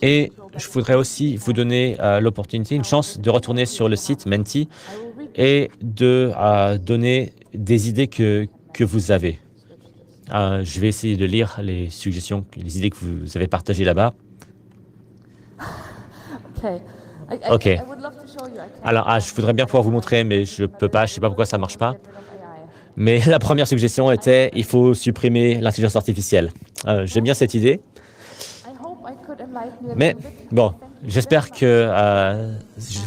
Et je voudrais aussi vous donner l'opportunité, une chance de retourner sur le site Menti et de donner des idées que vous avez. Je vais essayer de lire les suggestions, les idées que vous avez partagées là-bas. OK. Alors, je voudrais bien pouvoir vous montrer, mais je ne peux pas, je ne sais pas pourquoi ça ne marche pas. Mais la première suggestion était, il faut supprimer l'intelligence artificielle. J'aime bien cette idée. Mais bon, j'espère que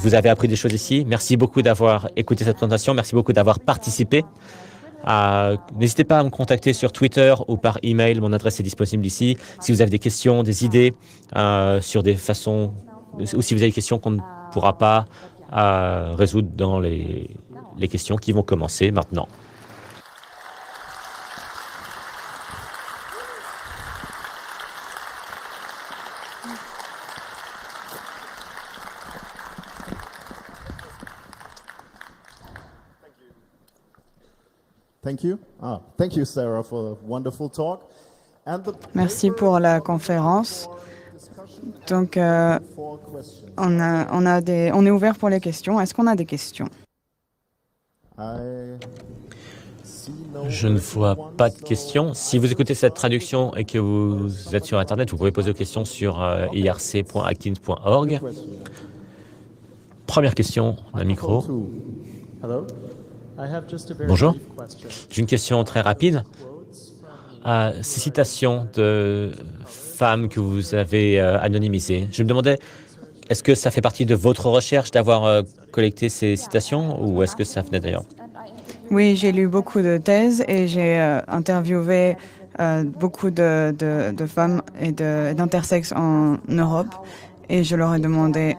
vous avez appris des choses ici. Merci beaucoup d'avoir écouté cette présentation. Merci beaucoup d'avoir participé. N'hésitez pas à me contacter sur Twitter ou par email. Mon adresse est disponible ici. Si vous avez des questions, des idées sur des façons, ou si vous avez des questions qu'on ne pourra pas résoudre dans les questions qui vont commencer maintenant. Thank you. Thank you, Sarah, for a wonderful talk. Merci pour la conférence. Donc, on est ouvert pour les questions. Est-ce qu'on a des questions? Je ne vois pas de questions. Si vous écoutez cette traduction et que vous êtes sur Internet, vous pouvez poser vos questions sur irc.actins.org. Première question, un micro. Bonjour. J'ai une question très rapide. Ces citations de femmes que vous avez anonymisées, je me demandais, est-ce que ça fait partie de votre recherche d'avoir collecté ces citations ou est-ce que ça venait d'ailleurs? Oui, j'ai lu beaucoup de thèses et j'ai interviewé beaucoup de femmes et d'intersexes en Europe et je leur ai demandé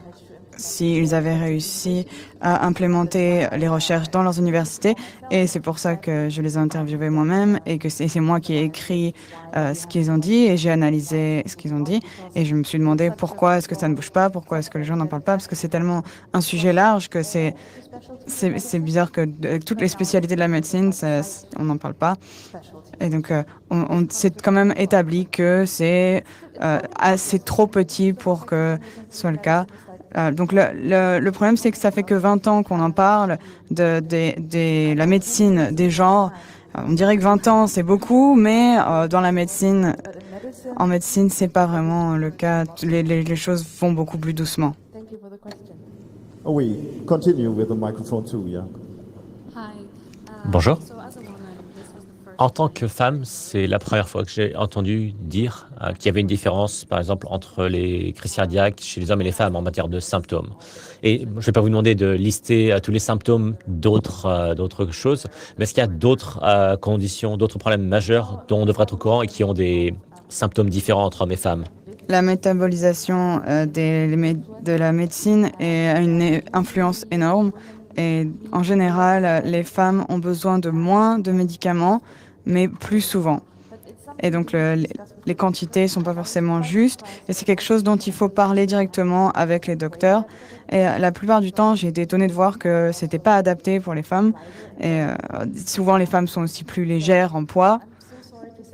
s'ils avaient réussi à implémenter les recherches dans leurs universités. Et c'est pour ça que je les ai interviewés moi-même et que c'est moi qui ai écrit ce qu'ils ont dit et j'ai analysé ce qu'ils ont dit. Et je me suis demandé pourquoi est-ce que ça ne bouge pas, pourquoi est-ce que les gens n'en parlent pas, parce que c'est tellement un sujet large que c'est bizarre que toutes les spécialités de la médecine, on n'en parle pas. Et donc, c'est quand même établi que c'est assez trop petit pour que ce soit le cas. Donc le problème, c'est que ça fait que 20 ans qu'on en parle de la médecine des genres. On dirait que 20 ans, c'est beaucoup, mais dans la médecine, en médecine, c'est pas vraiment le cas. Les choses vont beaucoup plus doucement. Oui, continue with the microphone too, yeah. Bonjour. En tant que femme, c'est la première fois que j'ai entendu dire qu'il y avait une différence, par exemple, entre les crises cardiaques chez les hommes et les femmes en matière de symptômes. Et je ne vais pas vous demander de lister tous les symptômes d'autres choses, mais est-ce qu'il y a d'autres conditions, d'autres problèmes majeurs dont on devrait être au courant et qui ont des symptômes différents entre hommes et femmes? La métabolisation de la médecine a une influence énorme. Et en général, les femmes ont besoin de moins de médicaments, mais plus souvent. Et donc, les quantités ne sont pas forcément justes. Et c'est quelque chose dont il faut parler directement avec les docteurs. Et la plupart du temps, j'ai été étonnée de voir que ce n'était pas adapté pour les femmes. Et souvent, les femmes sont aussi plus légères en poids.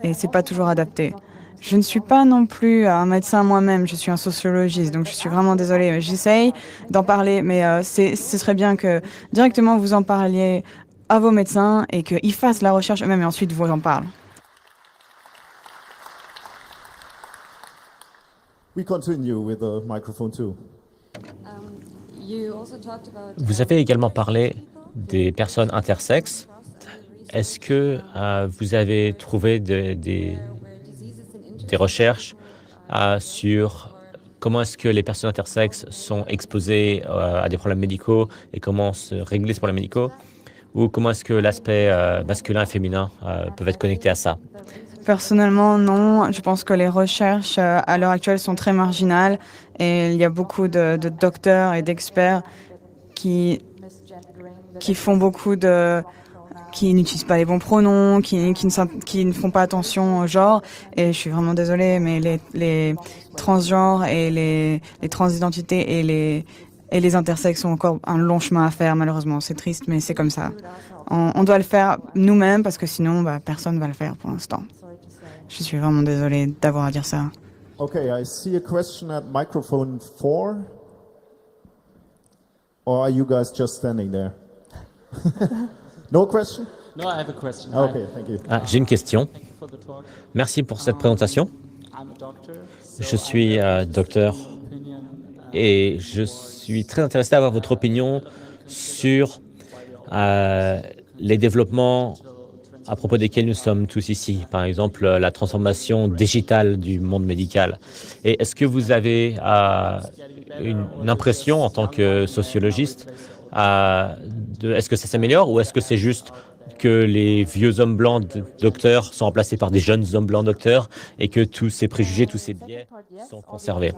Et ce n'est pas toujours adapté. Je ne suis pas non plus un médecin moi-même, je suis un sociologiste, donc je suis vraiment désolée. J'essaye d'en parler, mais ce serait bien que directement vous en parliez à vos médecins et qu'ils fassent la recherche eux-mêmes et ensuite vous en parlent. We continue with the microphone too. Vous avez également parlé des personnes intersexes. Est-ce que vous avez trouvé des recherches sur comment est-ce que les personnes intersexes sont exposées à des problèmes médicaux et comment se régler ces problèmes médicaux, ou comment est-ce que l'aspect masculin et féminin peuvent être connectés à ça? Personnellement, non. Je pense que les recherches à l'heure actuelle sont très marginales et il y a beaucoup de docteurs et d'experts qui font beaucoup qui n'utilisent pas les bons pronoms, qui ne font pas attention au genre. Et je suis vraiment désolée, mais les transgenres et les transidentités et les intersexes ont encore un long chemin à faire, malheureusement. C'est triste, mais c'est comme ça. On doit le faire nous-mêmes parce que sinon, personne ne va le faire pour l'instant. Je suis vraiment désolée d'avoir à dire ça. Okay, I see a question at microphone 4. Or are you guys just standing there? No question? No, I have a question. Okay, thank you. J'ai une question. Merci pour cette présentation. Je suis docteur et je suis très intéressé à avoir votre opinion sur les développements à propos desquels nous sommes tous ici. Par exemple, la transformation digitale du monde médical. Et est-ce que vous avez une impression en tant que sociologiste est-ce que ça s'améliore ou est-ce que c'est juste que les vieux hommes blancs docteurs sont remplacés par des jeunes hommes blancs docteurs et que tous ces préjugés, tous ces biais sont conservés?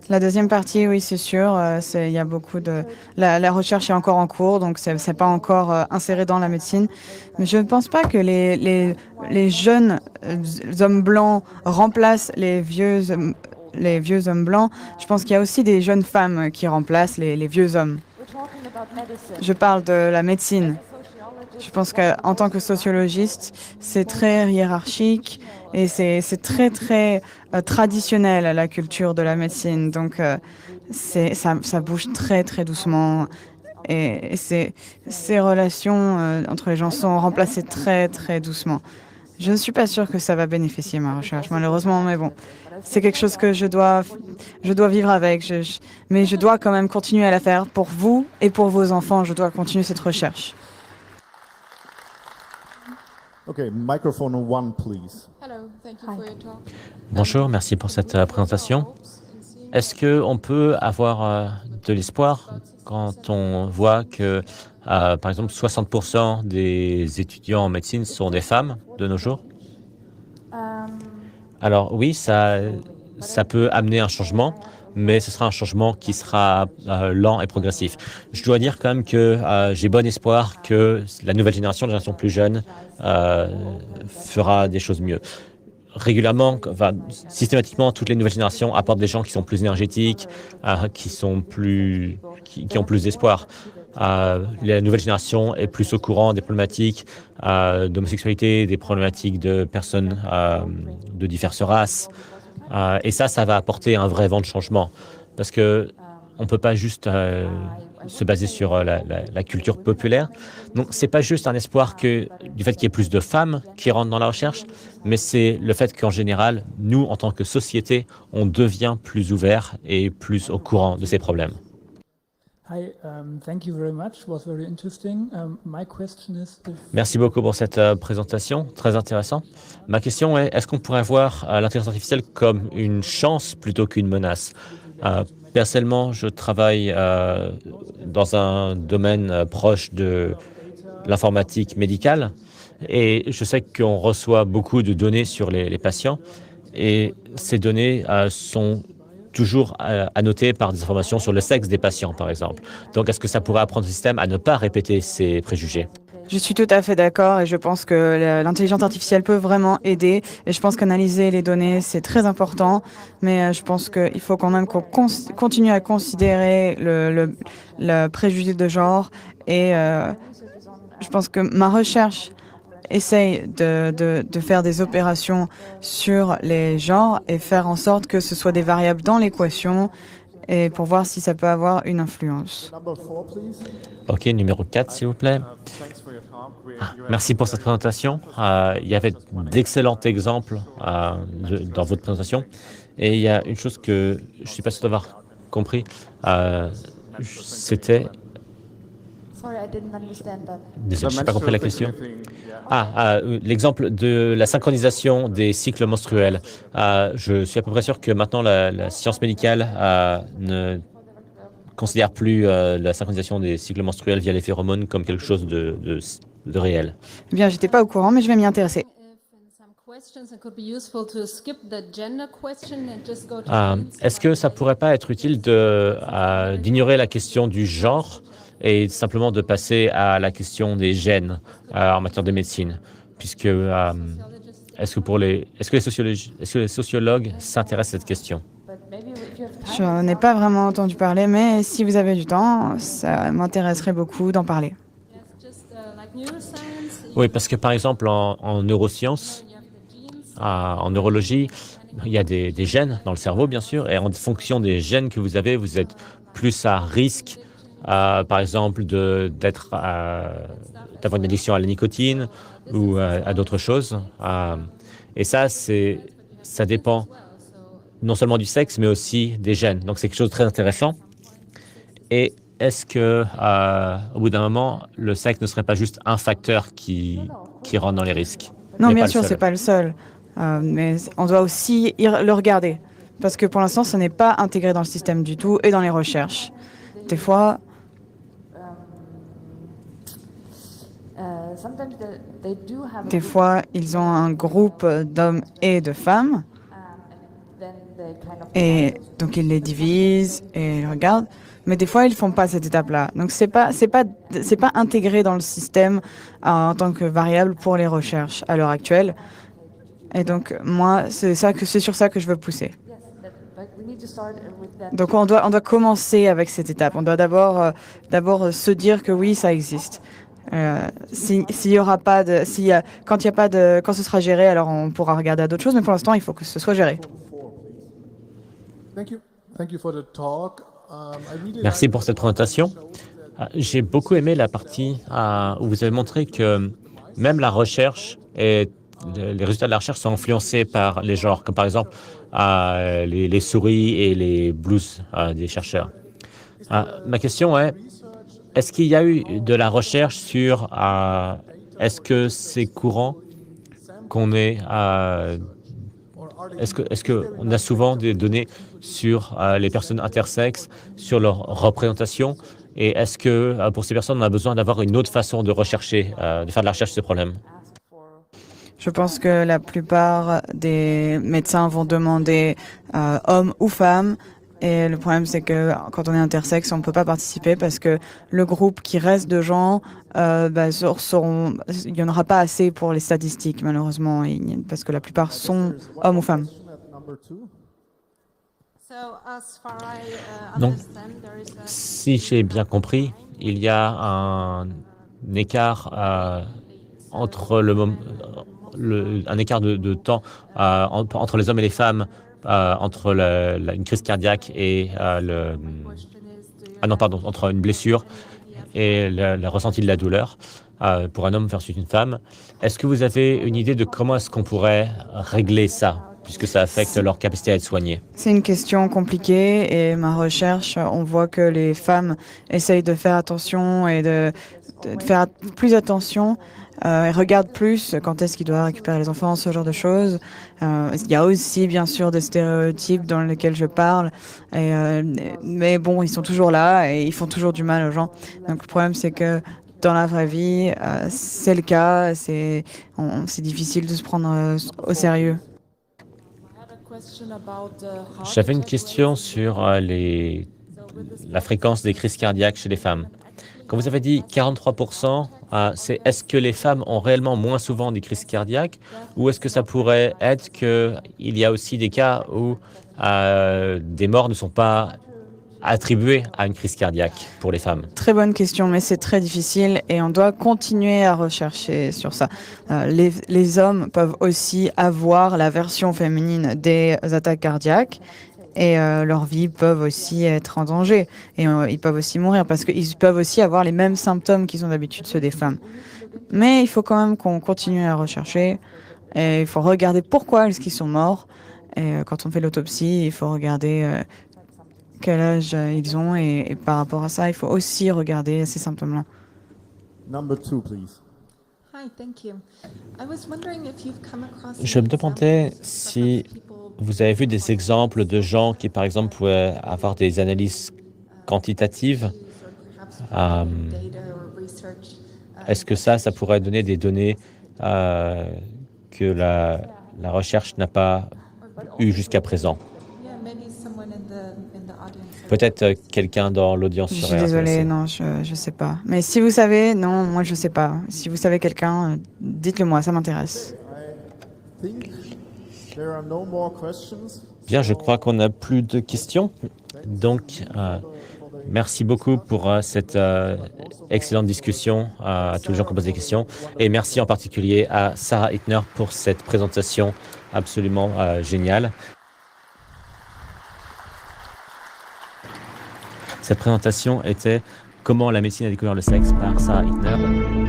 La deuxième partie, oui, c'est sûr. Il y a beaucoup de... La recherche est encore en cours, donc c'est pas encore inséré dans la médecine. Mais je ne pense pas que les jeunes hommes blancs remplacent les vieux hommes blancs. Je pense qu'il y a aussi des jeunes femmes qui remplacent les vieux hommes. Je parle de la médecine. Je pense qu'en tant que sociologiste, c'est très hiérarchique et c'est très, très traditionnel à la culture de la médecine. Donc, ça bouge très, très doucement. Et ces relations entre les gens sont remplacées très, très doucement. Je ne suis pas sûre que ça va bénéficier ma recherche, malheureusement, mais bon, c'est quelque chose que je dois vivre avec. Mais je dois quand même continuer à la faire pour vous et pour vos enfants. Je dois continuer cette recherche. Okay, microphone one, please. Hello, thank you for your talk. Bonjour, merci pour cette présentation. Est-ce qu'on peut avoir de l'espoir quand on voit que, par exemple, 60% des étudiants en médecine sont des femmes de nos jours? Alors oui, ça peut amener un changement, mais ce sera un changement qui sera lent et progressif. Je dois dire quand même que j'ai bon espoir que la nouvelle génération plus jeune, fera des choses mieux. Régulièrement, systématiquement, toutes les nouvelles générations apportent des gens qui sont plus énergétiques, qui ont plus d'espoir. La nouvelle génération est plus au courant des problématiques d'homosexualité, des problématiques de personnes de diverses races. Et ça va apporter un vrai vent de changement. Parce que on ne peut pas juste se baser sur la culture populaire. Donc, ce n'est pas juste un espoir du fait qu'il y ait plus de femmes qui rentrent dans la recherche, mais c'est le fait qu'en général, nous, en tant que société, on devient plus ouvert et plus au courant de ces problèmes. Hi, thank you very much. It was very interesting. My question is Merci beaucoup pour cette présentation, très intéressant. Ma question est, est-ce qu'on pourrait voir l'intelligence artificielle comme une chance plutôt qu'une menace? Personnellement, je travaille dans un domaine proche de l'informatique médicale et je sais qu'on reçoit beaucoup de données sur les patients et ces données sont toujours annotées par des informations sur le sexe des patients, par exemple. Donc, est-ce que ça pourrait apprendre le système à ne pas répéter ces préjugés? Je suis tout à fait d'accord et je pense que l'intelligence artificielle peut vraiment aider. Et je pense qu'analyser les données, c'est très important. Mais je pense qu'il faut quand même qu'on continue à considérer le préjugé de genre. Et je pense que ma recherche essaye de faire des opérations sur les genres et faire en sorte que ce soit des variables dans l'équation et pour voir si ça peut avoir une influence. Number 4, please. OK, numéro 4, s'il vous plaît. Merci pour cette présentation. Il y avait d'excellents exemples dans votre présentation. Et il y a une chose que je ne suis pas sûr d'avoir compris. C'était... Sorry, I didn't understand that. Désolé, je n'ai pas compris la question. L'exemple de la synchronisation des cycles menstruels. Je suis à peu près sûr que maintenant la science médicale ne considère plus la synchronisation des cycles menstruels via les phéromones comme quelque chose de réel. Eh bien, j'étais pas au courant, mais je vais m'y intéresser. Est-ce que ça pourrait pas être utile d'ignorer la question du genre et simplement de passer à la question des gènes en matière de médecine, puisque est-ce que les sociologues s'intéressent à cette question? Je n'en ai pas vraiment entendu parler, mais si vous avez du temps, ça m'intéresserait beaucoup d'en parler. Oui, parce que par exemple, en neurosciences, en neurologie, il y a des gènes dans le cerveau, bien sûr, et en fonction des gènes que vous avez, vous êtes plus à risque, par exemple, d'avoir une addiction à la nicotine ou à d'autres choses. Et ça dépend non seulement du sexe, mais aussi des gènes. Donc, c'est quelque chose de très intéressant. Et est-ce que, au bout d'un moment, le sexe ne serait pas juste un facteur qui rentre dans les risques? Non, bien sûr, c'est pas le seul. Mais on doit aussi le regarder. Parce que pour l'instant, ce n'est pas intégré dans le système du tout et dans les recherches. Des fois, ils ont un groupe d'hommes et de femmes. Et donc, ils les divisent et ils regardent. Mais des fois, ils font pas cette étape-là. Donc, c'est pas intégré dans le système en tant que variable pour les recherches à l'heure actuelle. Et donc, moi, c'est sur ça que je veux pousser. Donc, on doit commencer avec cette étape. On doit d'abord se dire que oui, ça existe. S'il y aura pas de, quand il y a pas de, quand ce sera géré, alors on pourra regarder à d'autres choses. Mais pour l'instant, il faut que ce soit géré. Merci pour cette présentation. J'ai beaucoup aimé la partie où vous avez montré que même la recherche et les résultats de la recherche sont influencés par les genres, comme par exemple les souris et les blues des chercheurs. Ma question est-ce qu'il y a eu de la recherche sur est-ce que c'est courant qu'on ait est-ce qu'on a souvent des données sur les personnes intersexes, sur leur représentation? Et est-ce que pour ces personnes, on a besoin d'avoir une autre façon de rechercher, de faire de la recherche sur ce problème? Je pense que la plupart des médecins vont demander homme ou femme. Et le problème, c'est que quand on est intersexe, on ne peut pas participer parce que le groupe qui reste de gens, il n'y en aura pas assez pour les statistiques, malheureusement, parce que la plupart sont hommes ou femmes. Donc, si j'ai bien compris, il y a un écart entre un écart de temps entre les hommes et les femmes, entre une crise cardiaque et entre une blessure et le ressenti de la douleur pour un homme versus une femme. Est-ce que vous avez une idée de comment est-ce qu'on pourrait régler ça, puisque ça affecte leur capacité à être soignées? C'est une question compliquée et ma recherche, on voit que les femmes essayent de faire attention et de faire plus attention. Ils regardent plus quand est-ce qu'ils doivent récupérer les enfants, ce genre de choses. Il y a aussi, bien sûr, des stéréotypes dans lesquels je parle. Mais bon, ils sont toujours là et ils font toujours du mal aux gens. Donc le problème, c'est que dans la vraie vie, c'est le cas. C'est difficile de se prendre au sérieux. J'avais une question sur la fréquence des crises cardiaques chez les femmes. Quand vous avez dit 43%, est-ce que les femmes ont réellement moins souvent des crises cardiaques ou est-ce que ça pourrait être qu'il y a aussi des cas où des morts ne sont pas attribués à une crise cardiaque pour les femmes? Très bonne question, mais c'est très difficile et on doit continuer à rechercher sur ça. Les hommes peuvent aussi avoir la version féminine des attaques cardiaques. Et leurs vies peuvent aussi être en danger. Et ils peuvent aussi mourir parce qu'ils peuvent aussi avoir les mêmes symptômes qu'ils ont d'habitude, ceux des femmes. Mais il faut quand même qu'on continue à rechercher. Et il faut regarder pourquoi est-ce qu'ils sont morts. Et quand on fait l'autopsie, il faut regarder quel âge ils ont. Et par rapport à ça, il faut aussi regarder ces symptômes-là. Number 2, please. Je me demandais si vous avez vu des exemples de gens qui, par exemple, pouvaient avoir des analyses quantitatives. Est-ce que ça pourrait donner des données que la recherche n'a pas eues jusqu'à présent? Peut-être quelqu'un dans l'audience Je suis serait désolée, intéressé. non, je sais pas. Mais si vous savez, non, moi je sais pas. Si vous savez quelqu'un, dites-le moi, ça m'intéresse. Bien, je crois qu'on n'a plus de questions. Donc, merci beaucoup pour cette excellente discussion à tous les gens qui ont posé des questions. Et merci en particulier à Sarah Hittner pour cette présentation absolument géniale. Cette présentation était « Comment la médecine a découvert le sexe » par Sarah Hittner.